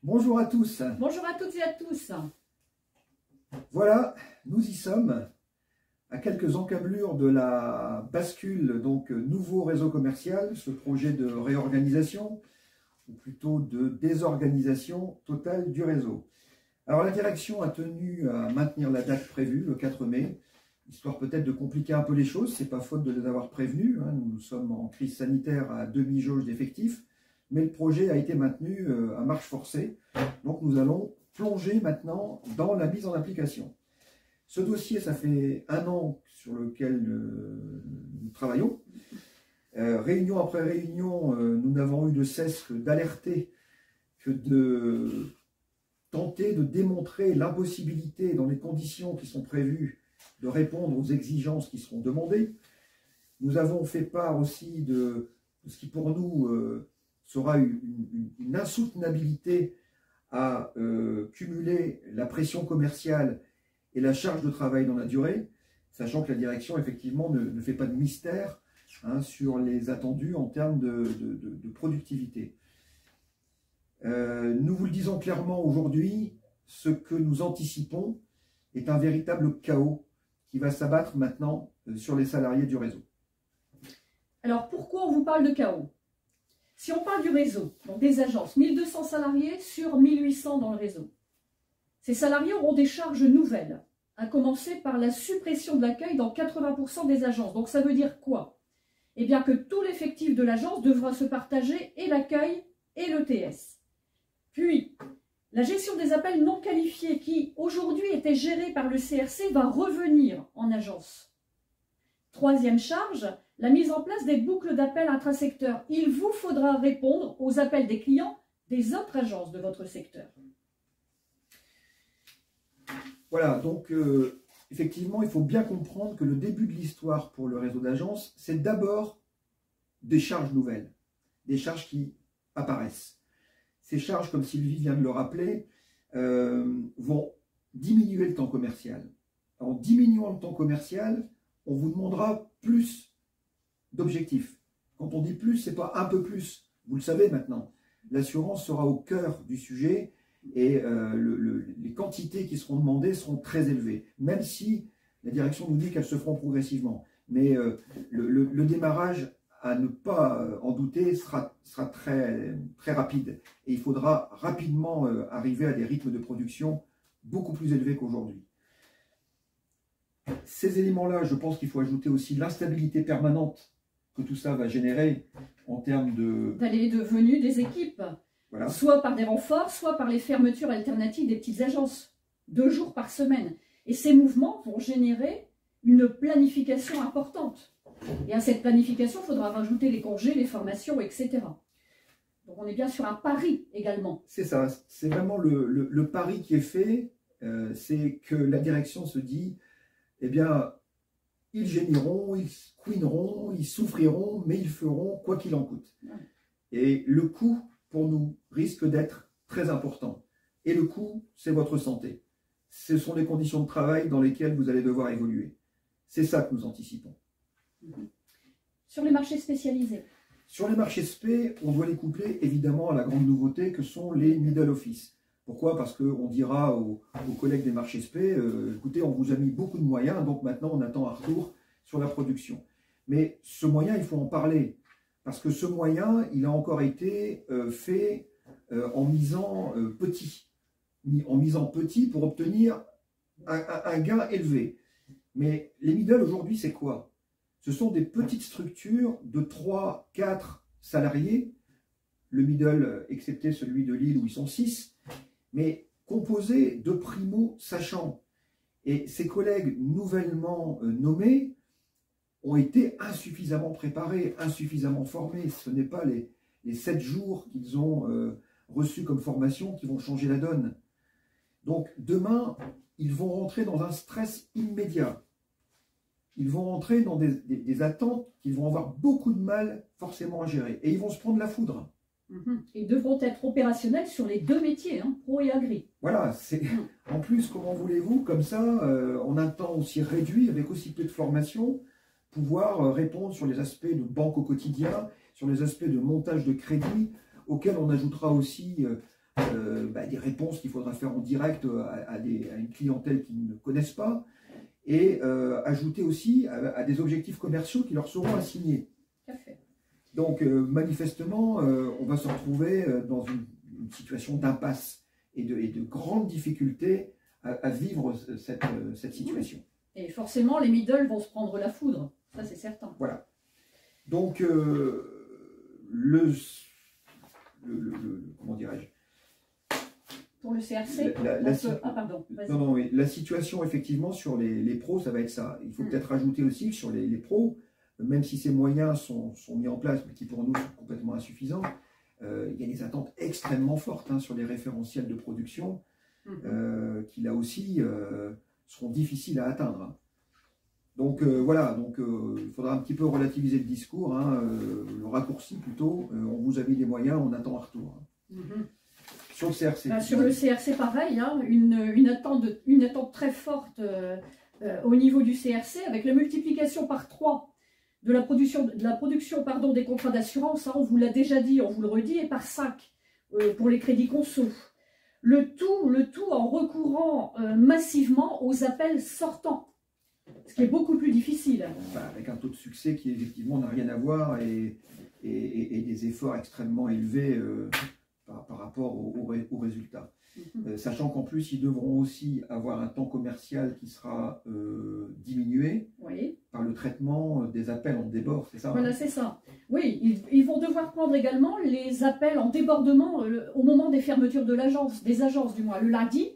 Bonjour à tous. Bonjour à toutes et à tous. Voilà, nous y sommes, à quelques encablures de la bascule, donc nouveau réseau commercial, ce projet de réorganisation, ou plutôt de désorganisation totale du réseau. Alors la direction a tenu à maintenir la date prévue, le 4 mai, histoire peut-être de compliquer un peu les choses, c'est pas faute de les avoir prévenus, hein. Nous sommes en crise sanitaire à demi-jauge d'effectifs, mais le projet a été maintenu à marche forcée, donc nous allons plonger maintenant dans la mise en application. Ce dossier, ça fait 1 an sur lequel nous travaillons. Réunion après réunion, nous n'avons eu de cesse d'alerter que de tenter de démontrer l'impossibilité dans les conditions qui sont prévues de répondre aux exigences qui seront demandées. Nous avons fait part aussi de ce qui pour nous sera une insoutenabilité à cumuler la pression commerciale et la charge de travail dans la durée, sachant que la direction effectivement ne fait pas de mystère sur les attendus en termes de productivité. Nous vous le disons clairement aujourd'hui, ce que nous anticipons est un véritable chaos qui va s'abattre maintenant sur les salariés du réseau. Alors pourquoi on vous parle de chaos? Si on parle du réseau, donc des agences, 1200 salariés sur 1800 dans le réseau, ces salariés auront des charges nouvelles, à commencer par la suppression de l'accueil dans 80% des agences. Donc ça veut dire quoi? Eh bien que tout l'effectif de l'agence devra se partager et l'accueil et l'ETS. Puis, la gestion des appels non qualifiés qui aujourd'hui était gérée par le CRC va revenir en agence. Troisième charge, la mise en place des boucles d'appels intrasecteurs. Il vous faudra répondre aux appels des clients des autres agences de votre secteur. Voilà, donc effectivement, il faut bien comprendre que le début de l'histoire pour le réseau d'agences, c'est d'abord des charges nouvelles, des charges qui apparaissent. Ces charges, comme Sylvie vient de le rappeler, vont diminuer le temps commercial. En diminuant le temps commercial, on vous demandera plus d'objectifs. Quand on dit plus, ce n'est pas un peu plus. Vous le savez maintenant. L'assurance sera au cœur du sujet et les quantités qui seront demandées seront très élevées, même si la direction nous dit qu'elles se feront progressivement. Mais le démarrage, à ne pas en douter, sera très, très rapide. Et il faudra rapidement arriver à des rythmes de production beaucoup plus élevés qu'aujourd'hui. Ces éléments-là, je pense qu'il faut ajouter aussi l'instabilité permanente que tout ça va générer en termes d'aller et de venue des équipes. Voilà. Soit par des renforts, soit par les fermetures alternatives des petites agences, 2 jours par semaine. Et ces mouvements vont générer une planification importante. Et à cette planification, il faudra rajouter les congés, les formations, etc. Donc on est bien sur un pari également. C'est ça, c'est vraiment le pari qui est fait, c'est que la direction se dit, eh bien, ils gémiront, ils couineront, ils souffriront, mais ils feront quoi qu'il en coûte. Ouais. Et le coût, pour nous, risque d'être très important. Et le coût, c'est votre santé. Ce sont les conditions de travail dans lesquelles vous allez devoir évoluer. C'est ça que nous anticipons. Sur les marchés spécialisés. Sur les marchés spé, on doit les coupler évidemment à la grande nouveauté que sont les middle office. Pourquoi? Parce qu'on dira aux collègues des marchés spé, écoutez, on vous a mis beaucoup de moyens, donc maintenant on attend un retour sur la production. Mais ce moyen, il faut en parler. Parce que ce moyen, il a encore été fait en misant petit. En misant petit pour obtenir un gain élevé. Mais les middle aujourd'hui, c'est quoi? Ce sont des petites structures de 3, 4 salariés. Le middle, excepté celui de Lille où ils sont 6. Mais composés de primo-sachants. Et ces collègues nouvellement nommés ont été insuffisamment préparés, insuffisamment formés. Ce n'est pas les 7 jours qu'ils ont reçus comme formation qui vont changer la donne. Donc demain, ils vont rentrer dans un stress immédiat. Ils vont rentrer dans des attentes qu'ils vont avoir beaucoup de mal forcément à gérer. Et ils vont se prendre la foudre. Ils devront être opérationnels sur les 2 métiers, pro et agri. Voilà, en plus, comment voulez-vous, comme ça, en un temps aussi réduit, avec aussi peu de formation, pouvoir répondre sur les aspects de banque au quotidien, sur les aspects de montage de crédit, auxquels on ajoutera aussi des réponses qu'il faudra faire en direct à une clientèle qu'ils ne connaissent pas, et ajouter aussi à des objectifs commerciaux qui leur seront assignés. Donc manifestement, on va se retrouver dans une situation d'impasse et de grandes difficultés à vivre cette situation. Et forcément, les middle vont se prendre la foudre, ça c'est certain. Voilà. Donc, comment dirais-je? Pour le CRC, la situation effectivement sur les pros, ça va être ça. Il faut peut-être rajouter aussi que sur les pros, même si ces moyens sont mis en place, mais qui pour nous sont complètement insuffisants, il y a des attentes extrêmement fortes sur les référentiels de production, qui là aussi seront difficiles à atteindre. Donc voilà, il faudra un petit peu relativiser le discours, le raccourci plutôt. On vous a mis les moyens, on attend un retour. Sur le CRC. Sur le CRC, pareil, une attente très forte au niveau du CRC, avec la multiplication par 3 de la production des contrats d'assurance, on vous l'a déjà dit, on vous le redit, et par 5 pour les crédits conso. Le tout en recourant massivement aux appels sortants, ce qui est beaucoup plus difficile. Avec un taux de succès qui effectivement n'a rien à voir et des efforts extrêmement élevés par rapport aux résultats. Sachant qu'en plus, ils devront aussi avoir un temps commercial qui sera diminué par le traitement des appels en débord, c'est ça? Voilà, c'est ça. Oui, ils vont devoir prendre également les appels en débordement au moment des fermetures des agences du mois, le lundi.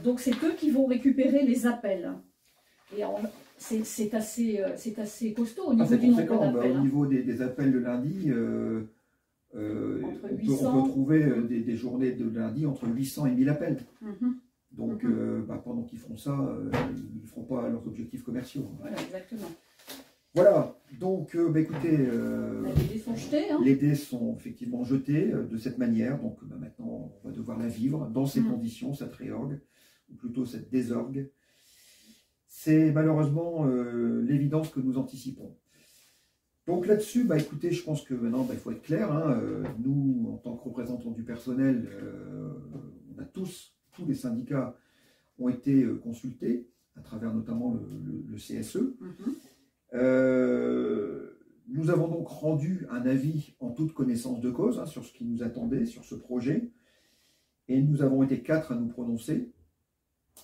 Donc c'est eux qui vont récupérer les appels. Et c'est assez costaud au niveau du nombre d'appels. Au niveau des appels le lundi, on peut trouver des journées de lundi entre 800 et 1000 appels. Donc pendant qu'ils feront ça, ils ne feront pas leurs objectifs commerciaux. Voilà, exactement. Voilà, donc écoutez, les dés sont jetés. Les dés sont effectivement jetés de cette manière. Donc maintenant, on va devoir la vivre dans ces conditions, cette réorgue, ou plutôt cette désorgue. C'est malheureusement l'évidence que nous anticipons. Donc là-dessus, écoutez, je pense que maintenant, il faut être clair. Nous, en tant que représentants du personnel, on a tous les syndicats ont été consultés, à travers notamment le CSE. Nous avons donc rendu un avis en toute connaissance de cause sur ce qui nous attendait, sur ce projet. Et nous avons été 4 à nous prononcer.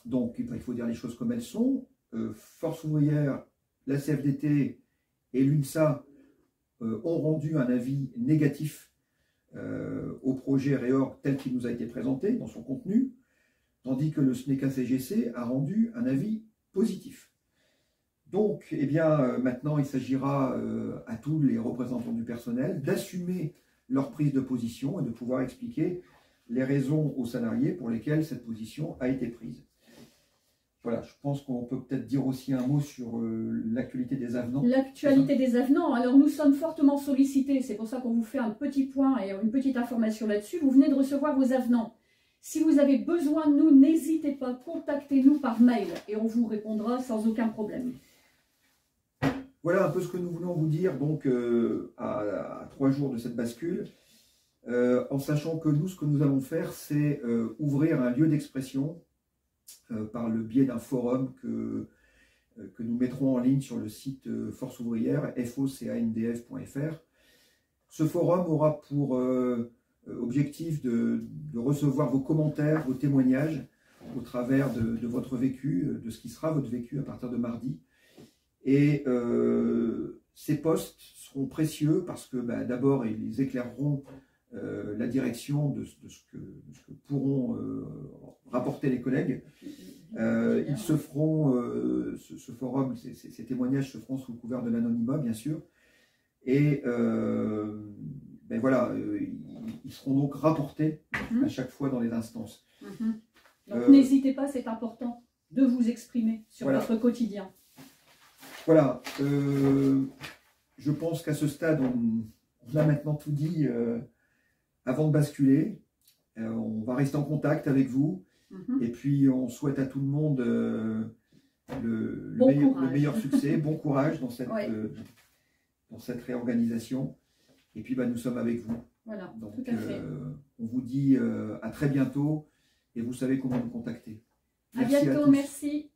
Donc, il faut dire les choses comme elles sont. Force ouvrière, la CFDT et l'UNSA ont rendu un avis négatif au projet Réorg tel qu'il nous a été présenté dans son contenu, tandis que le SNECA-CGC a rendu un avis positif. Donc, maintenant, il s'agira à tous les représentants du personnel d'assumer leur prise de position et de pouvoir expliquer les raisons aux salariés pour lesquelles cette position a été prise. Voilà, je pense qu'on peut peut-être dire aussi un mot sur l'actualité des avenants. L'actualité des avenants, alors nous sommes fortement sollicités, c'est pour ça qu'on vous fait un petit point et une petite information là-dessus. Vous venez de recevoir vos avenants. Si vous avez besoin de nous, n'hésitez pas, contactez-nous par mail et on vous répondra sans aucun problème. Voilà un peu ce que nous voulons vous dire donc à 3 jours de cette bascule, en sachant que nous, ce que nous allons faire, c'est ouvrir un lieu d'expression par le biais d'un forum que nous mettrons en ligne sur le site Force Ouvrière, focandf.fr. Ce forum aura pour objectif de recevoir vos commentaires, vos témoignages au travers de votre vécu, de ce qui sera votre vécu à partir de mardi. Et ces posts seront précieux parce que d'abord, ils éclaireront la direction de ce que pourront rapporter les collègues. Ils se feront, ce forum, ces témoignages se feront sous le couvert de l'anonymat, bien sûr. Et voilà, ils seront donc rapportés à chaque fois dans les instances. Donc n'hésitez pas, c'est important de vous exprimer sur votre quotidien. Voilà, je pense qu'à ce stade, on a maintenant tout dit avant de basculer. On va rester en contact avec vous. Et puis, on souhaite à tout le monde le meilleur succès, bon courage dans cette réorganisation. Et puis, nous sommes avec vous. Voilà, Donc, tout à fait. on vous dit à très bientôt et vous savez comment nous contacter. À Merci bientôt, tous. merci.